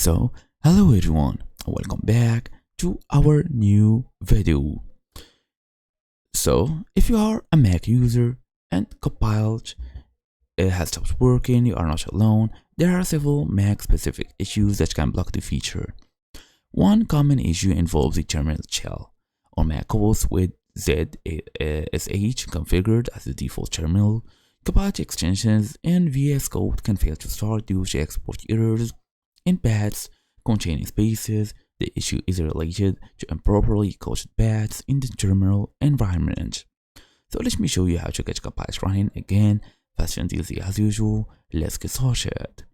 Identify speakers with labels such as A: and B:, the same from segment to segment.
A: So, hello everyone, welcome back to our new video. So, if you are a Mac user and Copilot has stopped working, you are not alone. There are several Mac specific issues that can block the feature. One common issue involves the terminal shell on macOS with ZSH configured as the default terminal. Copilot extensions and VS Code can fail to start due to export errors in paths containing spaces. The issue is related to improperly coded paths in the terminal environment. So let me show you how to get Copilot running again, fast and easy as usual. Let's get started.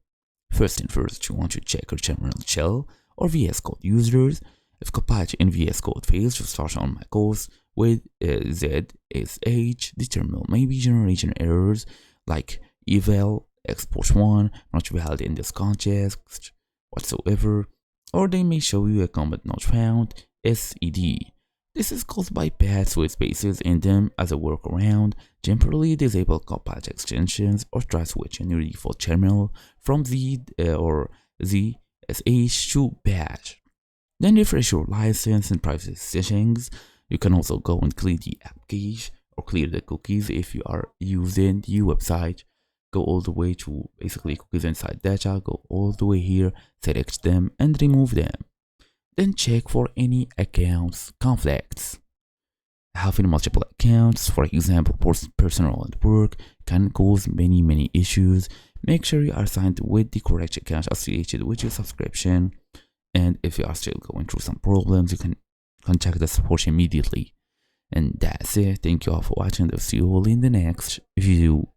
A: First and first, you want to check your terminal shell or VS Code users. If Copilot in VS Code fails to start on macOS with ZSH, the terminal may be generating errors like eval export 1 not valid in this context whatsoever, or they may show you a command not found SED. This is caused by paths with spaces in them. As a workaround, temporarily disable Copilot extensions or try switching your default terminal from Z or ZSH to Bash. Then refresh your license and privacy settings. You can also go and clear the app cache or clear the cookies if you are using the website. Go all the way to basically cookies inside data, go all the way here, select them and remove them. Then check for any accounts conflicts. Having multiple accounts, for example personal and work, can cause many issues. Make sure you are signed with the correct account associated with your subscription. And if you are still going through some problems, you can contact the support immediately. And that's it. Thank you all for watching. I'll see you all in the next video.